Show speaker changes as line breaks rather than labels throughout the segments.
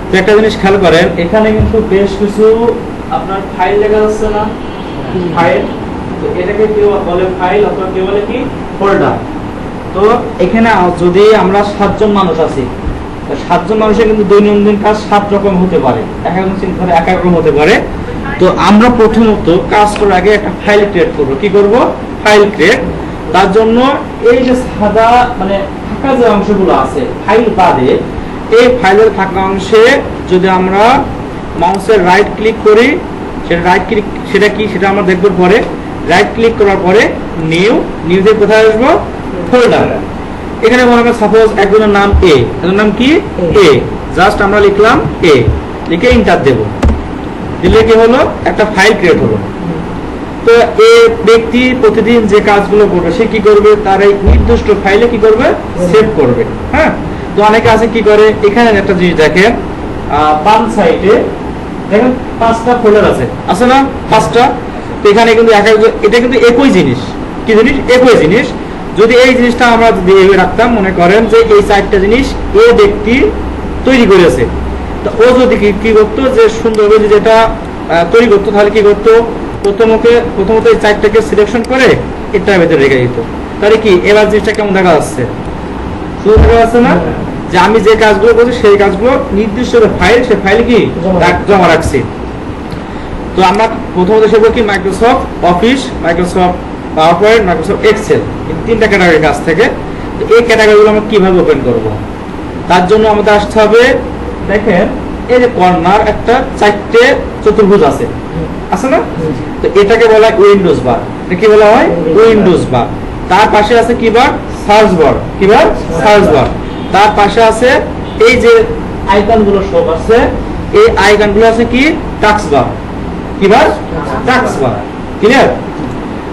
তো একটা জিনিস খেয়াল করেন, এখানে কিন্তু বেশ কিছু আপনার ফাইল লেখা যাচ্ছে না, ফাইল। তো এটাকে কেউ বলে ফাইল অথবা কেউ বলে কি ফোল্ডার। তো এখানে যদি আমরা 7 জন মানুষ আছি, 7 জন মানুষের কিন্তু দৈনন্দিন কাজ 7 রকম হতে পারে, এক একজন চিন্তা এক এক রকম হতে পারে। তো আমরা প্রথমত কাজ করার আগে একটা ফাইল ক্রিয়েট করব। কি করব? File create. তার জন্য এই যে সাদা মানে ফাঁকা যে অংশগুলো আছে ফাইল বাদে, এই ফাইলের ফাঁকা অংশে যদি আমরা মাউসের রাইট ক্লিক করি, সেটা রাইট ক্লিক, সেটা কি সেটা আমরা দেখব পরে। রাইট ক্লিক করার পরে নিউজে কোথায় আসবো? ফোল্ডার। এখানে মনে করেন সাপোজ একজনের নাম এ, এর নাম কি এ, জাস্ট আমরা লিখলাম এ, লিখে এন্টার দেব। দিলে কি হলো? একটা ফাইল ক্রিয়েট হলো। তো এই ব্যক্তি প্রতিদিন যে কাজগুলো করবে সে কি করবে? তার এই নির্দিষ্ট ফাইলে কি করবে? সেভ করবে। হ্যাঁ, তো অনেকে আছে কি করে, এখানে একটা জিনিস দেখেন, বাম সাইডে দেখেন 5টা ফোল্ডার আছে না? 5টা। তো এখানে কিন্তু এটা কিন্তু একই জিনিস। কি জিনিস? একই জিনিস। যদি এই জিনিসটা আমরা যদি রাখতাম, মনে করেন যে এই 4টা জিনিস এ ব্যক্তি তৈরি করেছে, তো ও যদি কি করতো, যে সুন্দরভাবে যেটা তৈরি করতো, তাহলে কি করতো? প্রথমত এই 4টাকে সিলেকশন করে এটার ভেতরে রেখে দিত। তাহলে কি এবার জিনিসটা কেমন দেখা যাচ্ছে? সুন্দর দেখা যাচ্ছে না? যে আমি যে কাজগুলো করছি সেই কাজগুলো নির্দিষ্ট ফাইল, সেই ফাইল কি জমা রাখছি। তো আমরা প্রথমত শিখবো কি Microsoft Office, Microsoft PowerPoint, Microsoft Excel, এই 3টা ক্যাটাগরির কাজ থেকে। তো এই ক্যাটাগরিগুলো আমরা কিভাবে ওপেন করব? তার জন্য আমাদের আসতে হবে, দেখেন এই যে কর্নার একটা 4টে চতুর্ভুজ আছে না? তো এটাকে বলা হয় উইন্ডোজ বার। এটা কি বলা হয়? উইন্ডোজ বার। তার পাশে আছে কি বার? Search bar. কি বার? Search bar. তার পাশে আছে এই যে আইকনগুলো সব আছে, এই আইকনগুলো আছে কি? টাস্ক বার। কি বার? টাস্ক বার। ক্লিয়ার?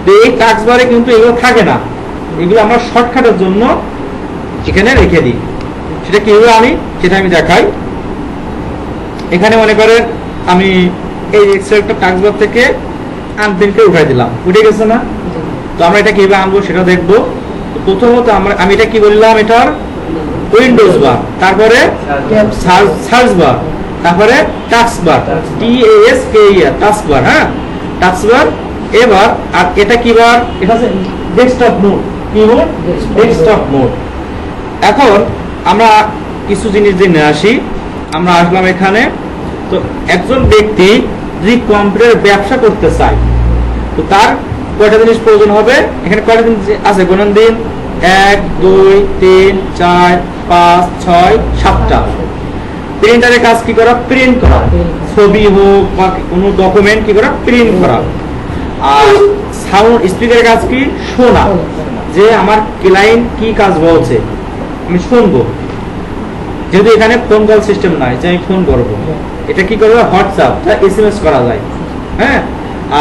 তো এই টাস্ক বারে কিন্তু এগুলো থাকে না, এগুলো আমরা শর্টকাটের জন্য এখানে রেখে দিই। সেটা কিভাবে আনি সেটা আমি দেখাই। এখানে মনে করেন আমি এই এক্সেলটা টাস্ক বার থেকে আনপ্রিন্টকে উঠাই দিলাম, উঠে গেছে না? তো আমরা এটা কিভাবে আনবো সেটা দেখবো। প্রথমত আমি এটা কি বললাম, এটার উইন্ডোজ বার, তারপরে সার্চ বার, তারপরে টাস্ক বার, TASKER, টাস্ক বার। হ্যাঁ, টাস্ক বার। এবার আর এটা কি বার? এটা হচ্ছে ডেস্কটপ মোড। কি মোড? Desktop mode. এখন আমরা কিছু জিনিস জেনে আসি। আমরা আসলাম এখানে। তো একজন ব্যক্তি যদি কম্পিউটার ব্যবসা করতে চায়, তো তার কয়টা জিনিস প্রয়োজন হবে? এখানে কয়টা জিনিস আছে গণন দিন। 1 2 3 4 5 6 7টা। প্রিন্টারের কাজ কি করা? প্রিন্ট করা। ছবি হোক বা কোনো ডকুমেন্ট কি করা? প্রিন্ট করা। আর সাউন্ড স্পিকারের কাজ কি? শোনা, যে আমার ক্লায়েন্ট কি কাজ বলছে আমি শুনবো। যেহেতু এখানে ফোন কল সিস্টেম নাই যে আমি ফোন করবো, এটা কি করবে? হোয়াটসঅ্যাপ, SMS করা যায়। হ্যাঁ,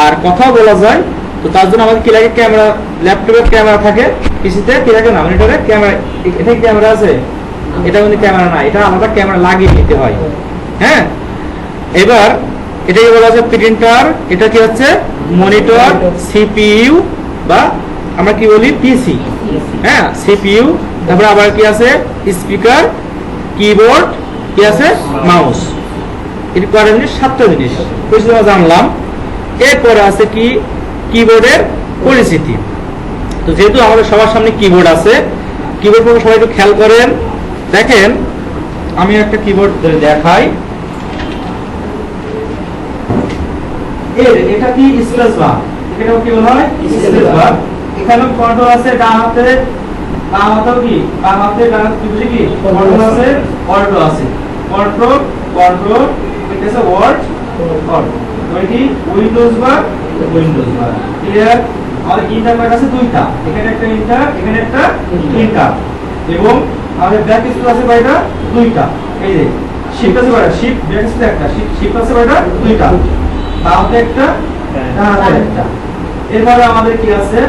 আর কথাও বলা যায়। তো তার জন্য আমাদের কি লাগে? ক্যামেরা। ল্যাপটপের ক্যামেরা থাকে, পিসিতে কি থাকে না, মনিটরে ক্যামেরা। এটা ক্যামেরা আছে, এটা কিন্তু ক্যামেরা না, এটা আলাদা ক্যামেরা লাগিয়ে নিতে হয়। হ্যাঁ, এবার এটাকে বলা আছে প্রিন্টার। এটা কি হচ্ছে? মনিটর, CPU বা আমরা কি বলি? PC। হ্যাঁ, CPU। তারপরে আবার কি আছে? স্পিকার, কিবোর্ড, কি আছে? মাউস। এটি কয়টা জিনিস? 7টা জিনিস পরিচিত জানলাম। এরপরে আছে কি? কিবোর্ডের পরিচিতি। তো যেহেতু আমাদের সবার সামনে কিবোর্ড আছে, কিবোর্ড পরে সবাই একটু খেয়াল করেন। দেখেন আমি একটা কিবোর্ড দেখাই। এটা কি? Space bar. এটাও কি বলা হয়? Space bar. এখানে কন্ট্রোল আছে ডান হাতে, বাম হাতেও কি? বাম হাতে ডান হাতে কি বুঝি কি? কন্ট্রোল আছে, অল্টো আছে। কন্ট্রোল এটা আছে ওয়ার্ড অল্ট। ওইটি উইন্ডোজ বার, উইন্ডোজ বার। ক্লিয়ার? আমাদের ইন্টারপ্রেট আছে 2টা, এখানে একটা ইন্টার, এখানে একটা ইন্টার। এবং আমাদের ব্যাক স্পেস আছে কয়টা? 2টা। এই যে শিফট আছে কয়টা? শিফট, ব্যাক স্পেস একটা, শিফট আছে কয়টা? 2টা। বামে একটা, ডানে একটা। এরপরে আমাদের কি আছে?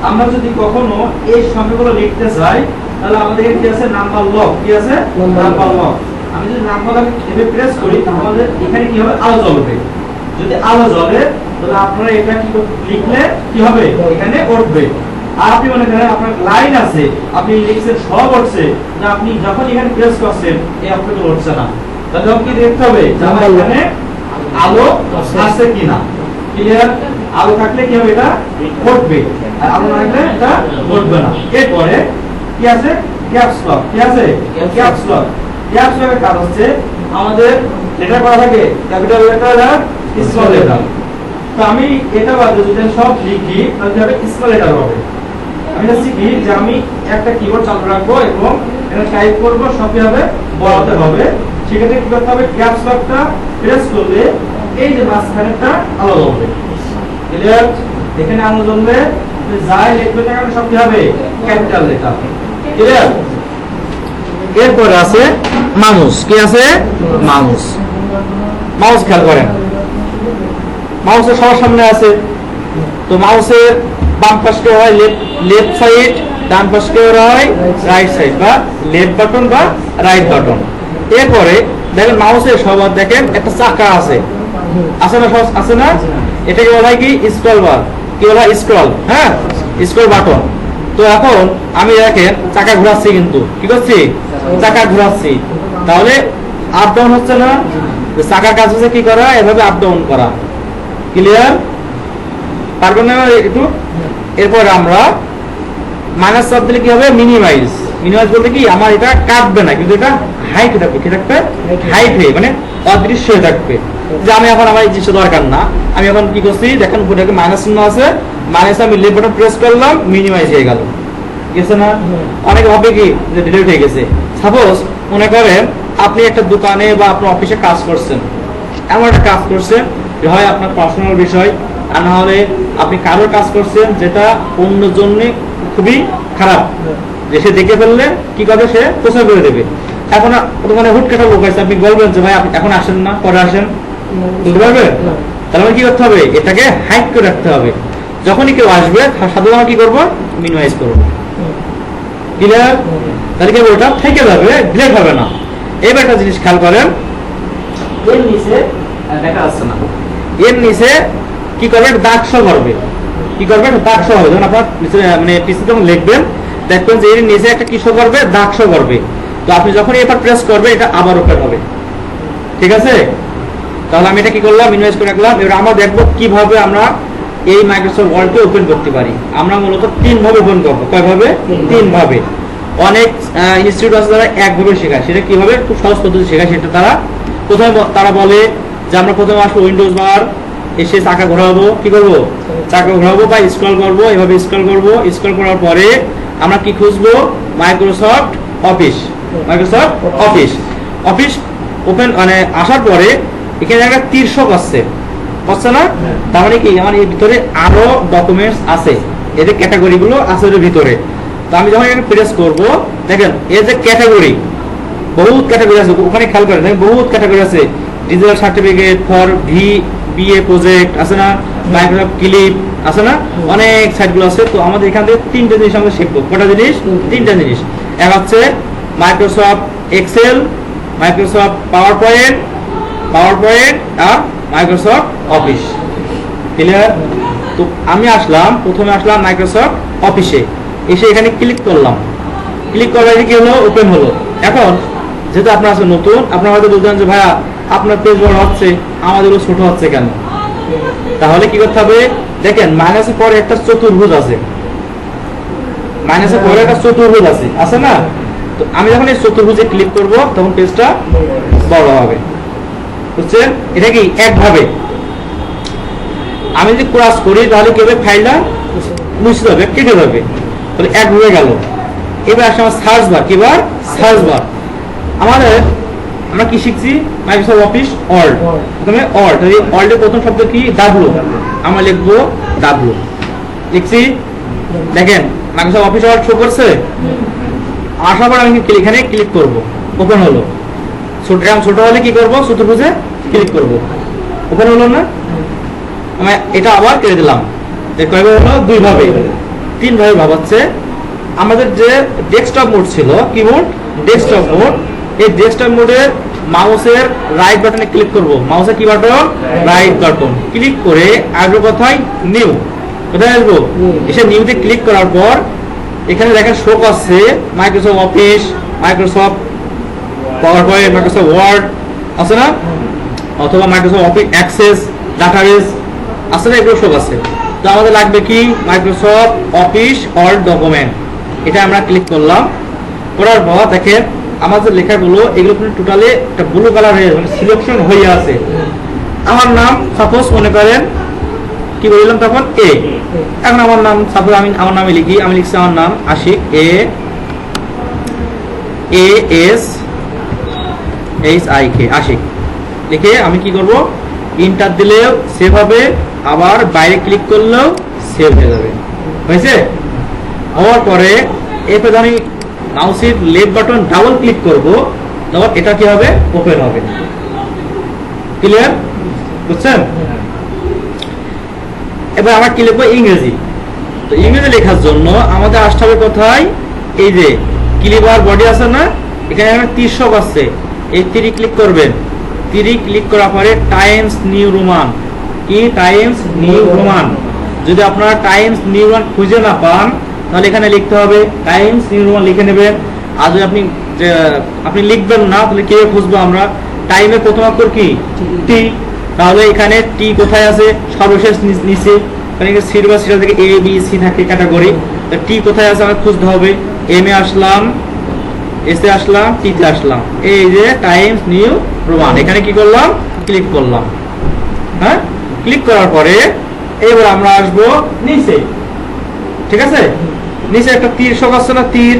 আমরা যদি কখনো এই সংখ্যাগুলো লিখতে চাই, তাহলে আমাদের কি আছে? Number lock. কি আছে? Number lock. আমি যদি নাম্বার লক এভাবে প্রেস করি, তাহলে আমাদের এখানে কি হবে? আলো জ্বলবে। যদি আলো জ্বলে তাহলে আপনারা এটা কি লিখলে কি হবে? এখানে উঠবে। আর আপনি মনে করেন আপনার লাইন আছে, আপনি লিখছেন সব উঠছে, না আপনি যখন এখানে প্রেস করছেন এই অক্ষরগুলো উঠছে না, তখন কি দেখতে হবে যে আমার এখানে আলো আছে কিনা। ক্লিয়ার? আলো থাকলে কি হবে, এটা ঘটবে, আর আলো না থাকলে এটা ঘটবে না। এরপরে কি আছে, ক্যাপস লক। কি আছে? Caps lock. ক্যাপস লকের কাজ হচ্ছে আমাদের লেটার করা থাকে ক্যাপিটাল লেটার আর স্মল লেটার। তো আমি এটা বাদে যদি সব লিখি তাহলে হবে স্মল লেটার হবে। আমি এটা শিখি যে আমি একটা কিবোর্ড চালু রাখবো এবং এটা টাইপ করব, সবই হবে বড়তে হবে। সেক্ষেত্রে কি করতে হবে, ক্যাপস লকটা প্রেস করলে এই যে মাঝখানেটা আলো জ্বলবে। ক্লিয়ার? এখানে আলো জ্বলবে, যাই লিখবে না কেন সব কি হবে ক্যাপিটাল লেটার। ক্লিয়ার? এরপরে আছে মাউস। কি আছে? মাউস। মাউস খেয়াল করেন, মাউসের সবার সামনে আছে। তো মাউসের বাম পাশে হয় লেফট সাইড, ডান পাশে হয় রাইট সাইড, বা লেফট বাটন বা রাইট বাটন। এরপরে দেখেন মাউসের সবার দেখেন একটা চাকা আছে, আছে না? আছে না? এটাকে বলা হয় কি স্ক্রল বার। কি বলা হয়? স্ক্রল। হ্যাঁ, স্ক্রল বাটন। তো এখন আমি দেখেন চাকা ঘোরাচ্ছি, কিন্তু কি করছি, চাকা ঘোরাচ্ছি, তাহলে আপ ডাউন হচ্ছে না? চাকার কাজ হচ্ছে কি করা, এভাবে আপ ডাউন করা। ক্লিয়ার? পারবেন না একটু? এরপর আমরা মাইনাস চাপ দিলে কি হবে, মিনিমাইজ। মিনিমাইজ বলতে কি আমার এটা কাটবে না, কিন্তু এটা হাইট থাকবে। কি থাকবে? হাইট হয়ে, মানে অদৃশ্য হয়ে থাকবে, যে আমি এখন আমার এই জিনিসটা দরকার না। আমি এখন কি করছি দেখেন, উপরে মাইনাস চিহ্ন আছে, মাইনাস আমি লেফট বাটন প্রেস করলাম, মিনিমাইজ হয়ে গেল। গেছে না? অনেকে ভাবে কি যে ডিলিট হয়ে গেছে। সাপোজ মনে করেন আপনি একটা দোকানে বা আপনার অফিসে কাজ করছেন, এমন একটা কাজ করছেন হয় আপনার পার্সোনাল বিষয়, আর না হলে আপনি কারোর কাজ করছেন যেটা অন্য জন্য খুবই খারাপ, যে সে দেখে ফেললে কি করবে, সে প্রচার করে দেবে। এখন দোকানে হুট কাটা লোক আছে, আপনি বলবেন যে ভাই আপনি এখন আসেন না, পরে আসেন, বুঝতে পারবেন? তাহলে কি করতে হবে, এটাকে হাইড করে রাখতে হবে। যখনই কেউ আসবে সাধারণত কি করবো, মিনিমাইজ করবো। ক্লিয়ার? তাহলে কি ওটা থেকে যাবে, ডিলিট হবে না। এবার একটা জিনিস খেয়াল করেন, এর নিচে দেখা যাচ্ছে না, এর নিচে কি করবে, দাগ সহ করবে। কি করবে, দাগ সহ হবে। যখন আপনার মানে পিসি যখন লিখবেন দেখবেন যে এর নিচে একটা কি সহ করবে, দাগ সহ করবে। তো আপনি যখন এবার প্রেস করবে এটা আবার ওপেন হবে। ঠিক আছে? তাহলে আমি এটা কি করলাম, মিনিমাইজ করে রাখলাম। এবার আমরা দেখবো কিভাবে আমরা এই মাইক্রোসফট ওয়ার্ডকে ওপেন করতে পারি। আমরা মূলত 3 ভাবে ওপেন করবো। কয়ভাবে? 3 ভাবে। অনেক ইনস্টিটিউট আছে যারা একভাবে শেখায়, সেটা কিভাবে খুব সহজ পদ্ধতি শেখায়। সেটা প্রথমে তারা বলে যে আমরা প্রথমে আসবো উইন্ডোজ বার, এসে চাকা ঘোরাবো। কি করবো, চাকা ঘোরাবো বা স্ক্রল করবো, এভাবে স্ক্রল করবো। স্ক্রল করার পরে আমরা কি খুঁজবো, Microsoft Office. Microsoft office office open মানে আসার পরে এখানে একটা তীর্ষক আসছে, বুঝছে না? তার মানে কি আমার এর ভিতরে আরো ডকুমেন্টস আছে, এদের ক্যাটাগরি গুলো আছে এর ভিতরে। তো আমি যখন এখানে প্রেস করবো দেখেন এই যে ক্যাটাগরি, বহুত ক্যাটাগরি আছে ওখানে, খেয়াল করেন দেখেন বহুত ক্যাটাগরি আছে। Digital certificate for BA project আছে না, মাইক্রোসফট ক্লিপ আছে না, অনেক সাইটগুলো আছে। তো আমাদের এখান থেকে 3টে জিনিস আমরা শিখবো। কটা জিনিস? 3টা জিনিস। এক হচ্ছে Microsoft Excel, Microsoft PowerPoint আর মাইক্রোসফট অফিস। ক্লিয়ার? তো আমি প্রথমে আসলাম মাইক্রোসফট অফিসে, এসে এখানে ক্লিক করলাম। ক্লিক করার কি হলো, ওপেন হলো। এখন যেহেতু আপনার আছে নতুন, আপনার হয়তো বলতেন যে ভাইয়া আপনার পেজ বড় হচ্ছে, আমাদেরও ছোট হচ্ছে কেন? তাহলে কি করতে হবে, দেখেন মাইনাসের পরে একটা চতুর্ভুজ আছে, মাইনাসের পরে একটা চতুর্ভুজ আছে, আছে না? তো আমি যখন এই চতুর্ভুজে ক্লিক করব তখন পেজটা বড় হবে। বুঝছেন? এটা কি একভাবে। আমি যদি ক্রস করি তাহলে কি হবে, ফাইলটা মুছে যাবে, কেটে যাবে। তাহলে এক হয়ে গেল। এবার আসলে আমার সার্চ বার, কিবার সার্চ বার। আমরা কি শিখছি, মাইক্রোসফট অফিস ওয়ার্ড। প্রথমে ওয়ার্ড, এই ওয়ার্ডের প্রথম শব্দ কি, ডাব্লু। আমরা লিখবো ডাব্লু, লিখছি। দেখেন মাইক্রোসফট অফিস ওয়ার্ড শো করছে। আসার পর আমি এখানে ক্লিক করব, ওপেন হলো। ছোট হলে কি করবো, চতুর্ভুজে ক্লিক করব, ওপেন হলো না? আমি এটা আবার কেটে দিলাম। কয়ভাবে হলো, 2 ভাবে। 3 ভাবে ভাবাচ্ছে। আমাদের যে ডেস্কটপ মোড ছিল, কিবোর্ড ডেস্কটপ মোড, এই ডেস্কটপ মোডের মাউসের রাইট বাটনে ক্লিক করব। মাউসের কি বাটন, রাইট বাটন। ক্লিক করে আসবো কোথায়, নিউ। কোথায় আসবো, এসে নিউতে ক্লিক করার পর এখানে দেখেন শো করছে Microsoft Office, Microsoft PowerPoint, Microsoft Word, আছে না, অথবা মাইক্রোসফট অফিস অ্যাক্সেস, ডাটাবেস আছে না, এগুলো সব আছে। তো আমাদের লাগবে কি মাইক্রোসফট অফিস ওয়ার্ড ডকুমেন্ট, এটা আমরা ক্লিক করলাম। করার পর দেখেন আমাদের লেখাগুলো এগুলো কিন্তু টোটালি একটা ব্লু কালার হয়ে মানে সিলেকশন হয়ে আছে। আমার নাম সাপোজ মনে করেন কি বললাম তখন এ, এখন আমার নাম সাপোজ আমি আমার নামে লিখি, আমি লিখছি আমার নাম আশিক, ASHIK আশিক লিখে আমি কি করব, ইন্টার দিলেও সেভ হবে, আবার বাইরে ক্লিক করলেও সেভ হয়ে যাবে। হয়েছে? হওয়ার পরে এরপরে আমি মাউসের লেফট বাটন ডাবল ক্লিক করব, তখন এটা কি হবে, ওপেন হবে। ক্লিয়ার? বুঝছেন? এবার আমরা কি লিখবো, ইংরেজি। তো ইংরেজি লেখার জন্য আমাদের আসতে হবে কোথায়, এই যে ক্লিবার বডি আছে না, এখানে একটা তীর্ষক আছে, এই তীরে ক্লিক করবেন। তীরে ক্লিক করার পরে টাইমস নিউ রোমান, কি টাইমস নিউ রোমান। যদি আপনারা টাইমস নিউ রোমান খুঁজে না পান তাহলে এখানে লিখতে হবে টাইমস নিউ রোমান লিখে নেবেন। আর যদি আপনি লিখবেন না তাহলে কে খুঁজবো আমরা, টাইমের প্রথম অক্ষর কি টি, তাহলে এখানে টি কোথায় আছে, সর্বশেষ নিচে, কারণ সিরিয়াল বা সিরিয়াল থেকে A B C থাকে ক্যাটাগরি, তো টি কোথায় আছে আমাকে খুঁজতে হবে। M A Aslam, S A আসলাম, টি তে আসলাম, এই যে টাইমস নিউ রোমান, এখানে কি করলাম, ক্লিক করলাম। হ্যাঁ, ক্লিক করার পরে এবার আমরা আসবো নিচে, ঠিক আছে, নিচে একটা তীর শোক আছে না, তীর,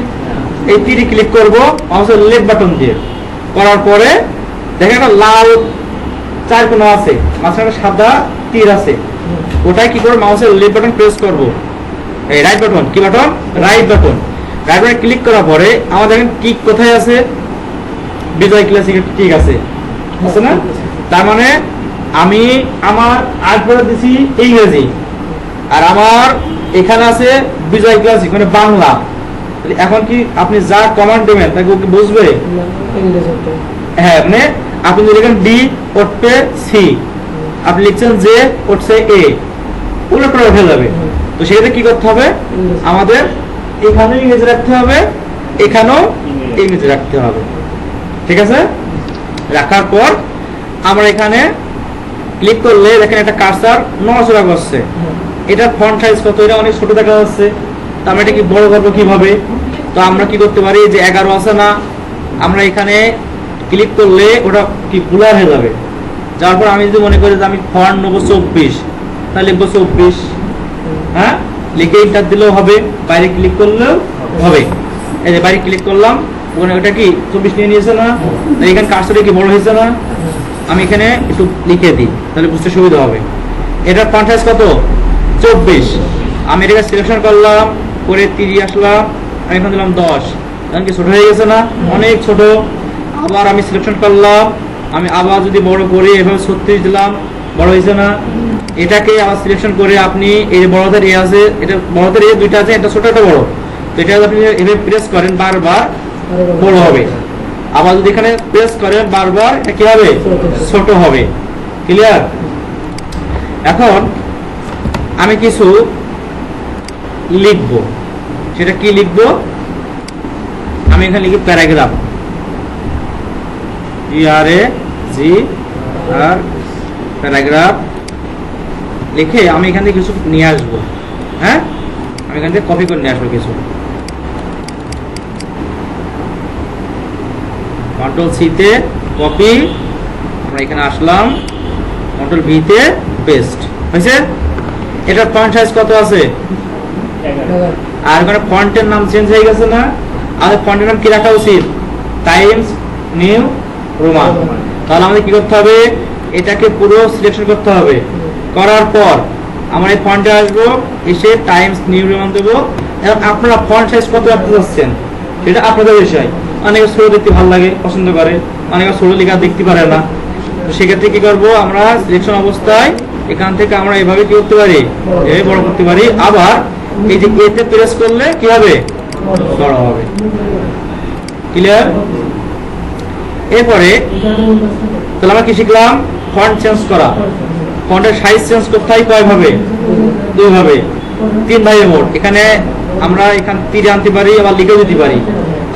এই তীরে ক্লিক করব মাউসের লেফট বাটন দিয়ে। করার পরে দেখেন একটা লাল চার কোণা আছে, মাঝখানে সাদা তীর আছে, ওটাই কি করব, মাউসের লেফট বাটন প্রেস করব, এই রাইট বাটন, কি button, right button. Right button click করার পরে আমাদের দেখেন টিক কোথায় আছে, বিজয় ক্লাসিক টিক আছে, আছে না, তার মানে আমি আমার আর্টবোর্ডে দিছি ইংরেজি, আর আমার এখানে আছে বিজয় ক্লাসিক মানে বাংলা। এখন কি আপনি যা কমান্ড দেবেন তাকে ওকে বুঝবে? হ্যাঁ, মানে আপনি যদি লিখেন ডি উঠবে সি, আপনি লিখছেন জে উঠছে এ, উল্টো উঠে যাবে। তো সেক্ষেত্রে কি করতে হবে, আমাদের এখানেও ইংরেজি রাখতে হবে, এখানেও ইংরেজি রাখতে হবে, ঠিক আছে। রাখার পর আমরা এখানে ক্লিক করলে দেখেন একটা কার্সার নড়াচড়া করছে, এটার ফন্ট সাইজ কত, এটা অনেক ছোট দেখা যাচ্ছে, তো আমরা এটা কি বড় করবো কিভাবে। তো আমরা কি করতে পারি, যে 11 আছে না, আমরা এখানে ক্লিক করলে ওটা কি ব্লার হয়ে যাবে। যার পর আমি যদি মনে করি যে আমি ফন্ট নেবো 24, তাহলে লিখবো 24, হ্যাঁ, লিখে ইন্টার দিলেও হবে, বাইরে ক্লিক করলেও হবে। এই যে বাইরে ক্লিক করলাম, ওখানে ওটা কি 24 নিয়ে নিয়েছে না, এখানে কার্সারে কি বড় হয়েছে না, আমি এখানে একটু লিখে দিই তাহলে বুঝতে সুবিধা হবে। এটার ফন্ট সাইজ কত, 24, আমি এটাকে সিলেকশন করলাম, করে 30 আসলাম, আমি এখন দিলাম 10, এখন কি ছোট হয়ে গেছে না, অনেক ছোট। আবার আমি সিলেকশন করলাম, আমি আবার যদি বড় করি এভাবে 36 দিলাম, বড় হয়েছে না। এটাকে আবার সিলেকশন করে আপনি এই বড়দের এ আছে, এটা বড়দের এ দুইটা আছে, এটা ছোট একটা বড়, তো এটা আপনি এভাবে প্রেস করেন বারবার বড় হবে, আবার যদি এখানে প্রেস করেন বারবার এটা কি হবে, ছোট হবে। ক্লিয়ার? এখন আমি কিছু লিখবো, সেটা কি লিখবো, আমি এখানে লিখি প্যারাগ্রাফ, প্যারাগ্রাফ লিখে আমি এখান থেকে কিছু নিয়ে আসবো। হ্যাঁ, আমি এখান থেকে কপি করে নিয়ে আসবো কিছু, কন্ট্রোল সি তে কপি, আমরা এখানে আসলাম, কন্ট্রোল ভি তে পেস্ট, হয়েছে। এটার ফন্ট সাইজ কত আছে, আর এখানে ফন্টের নাম চেঞ্জ হয়ে গেছে না, আর ফন্টের নাম কি রাখা উচিত, টাইমস নিউ রোমান। তাহলে আমাদের কি করতে হবে, এটাকে পুরো সিলেকশন করতে হবে, করার পর আমরা এই ফন্টে আসবো, এসে টাইমস নিউ রোমান দেবো। এবং আপনারা ফন্ট সাইজ কত রাখতে চাচ্ছেন সেটা আপনাদের বিষয়, অনেকে ছোট দেখতে ভালো লাগে, পছন্দ করে, অনেকে ছোট লেখা দেখতে পারে না। তো সেক্ষেত্রে কি করবো, আমরা সিলেকশন অবস্থায় এখান থেকে আমরা এইভাবে কি করতে পারি, এভাবে বড় করতে পারি, আবার এই যে এতে প্রেস করলে কি হবে, বড় হবে। ক্লিয়ার? এরপরে তাহলে আমরা কি শিখলাম, ফন্ট চেঞ্জ করা, ফন্টের সাইজ চেঞ্জ করতে হয় কয় ভাবে, 2 ভাবে, 3 ভাবে মোট। এখানে আমরা এখান তীরে আনতে পারি, আবার লিখে দিতে পারি,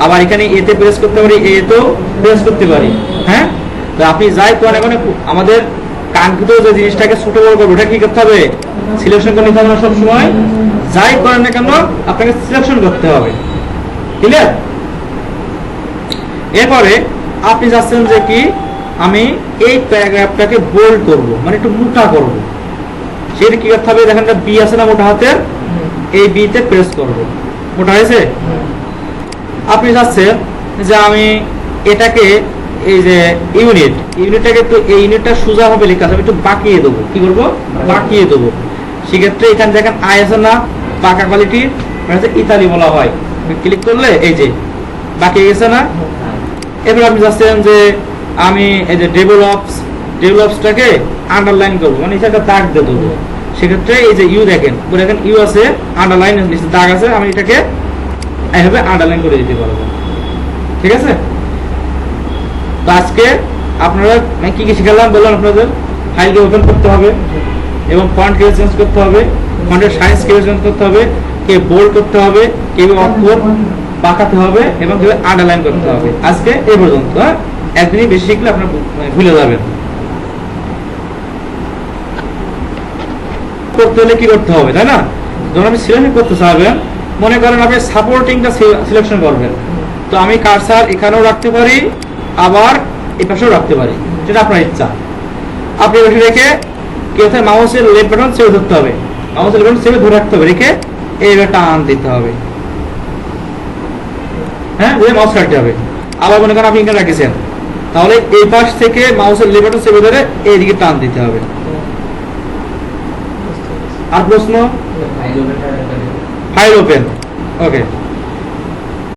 আবার এখানে এতে প্রেস করতে পারি, এতেও প্রেস করতে পারি। হ্যাঁ, তো আপনি যাই করেন এখন আমাদের কাঙ্ক্ষিত যে জিনিসটাকে ছোট বড় করবো ওটা কি করতে হবে, সিলেকশন করে নিতে হবে না সবসময়। যাই করেন না কেন আপনাকে সিলেকশন করতে হবে। ক্লিয়ার? এরপরে আপনি যাচ্ছেন যে কি আমি এই প্যারাগ্রাফটাকে বোল্ড করব, মানে একটু মোটা করব, সেটা কি করতে হবে, দেখেন একটা বি আছে না মোটা হাতের, এই বি তে প্রেস করব, মোটা হয়েছে। আপনি যাচ্ছেন যে আমি এটাকে এই যে ইউনিটটাকে একটু এই ইউনিটটা সোজা হবে লেখা আছে, আমি একটু বাঁকিয়ে দেবো। কি করবো? বাঁকিয়ে দেবো। সেক্ষেত্রে এখানে দেখেন আই আছে না, বাঁকা কোয়ালিটি, ইতালি বলা হয়। ক্লিক করলে এই যে বাঁকিয়ে গেছে না। এবার আপনি যাচ্ছেন যে আমি এই যে ডেভেলপসটাকে আন্ডারলাইন করবো, মানে এটা দাগ দিয়ে দেবো। সেক্ষেত্রে এই যে ইউ দেখেন ইউ আছে, আন্ডারলাইন দাগ আছে, আমি এটাকে এইভাবে আন্ডারলাইন করে দিতে পারবো। ঠিক আছে? তো আজকে আপনারা কি কি শিখালাম বললাম, আপনাদের ফাইলকে ওপেন করতে হবে এবং ফন্ট কিভাবে চেঞ্জ করতে হবে, ফন্টের সাইজ কিভাবে চেঞ্জ করতে হবে, কে বোল্ড করতে হবে, কিভাবে অক্ষর বাঁকাতে হবে এবং কিভাবে আন্ডারলাইন করতে হবে। আজকে এই পর্যন্ত। একদিনই বেশি শিখলে আপনার ভুলে যাবেন। করতে হলে কি করতে হবে, তাই না? যখন আপনি সিলেকশন করতে চাইবেন, মনে করেন আপনি সাপোর্টিংটা সিলেকশন করবেন, তো আমি কার্সার এখানেও রাখতে পারি, আবার এই পাশেও রাখতে পারি, সেটা আপনার ইচ্ছা। আপনি বসে রেখে কি হচ্ছে, মাউসের লেফট বাটন চেপে ধরতে হবে, মাউসের লেফট বাটন চেপে ধরে রাখতে হবে, রেখে এইভাবে টান দিতে হবে। হ্যাঁ, মাউস রাখতে হবে। আবার মনে করেন আপনি এখানে রাখেছেন, তাহলে এই পাশ থেকে মাউসের লেফট বাটন চেপে ধরে এইদিকে টান দিতে হবে। আর প্রশ্ন? File open. ওকে।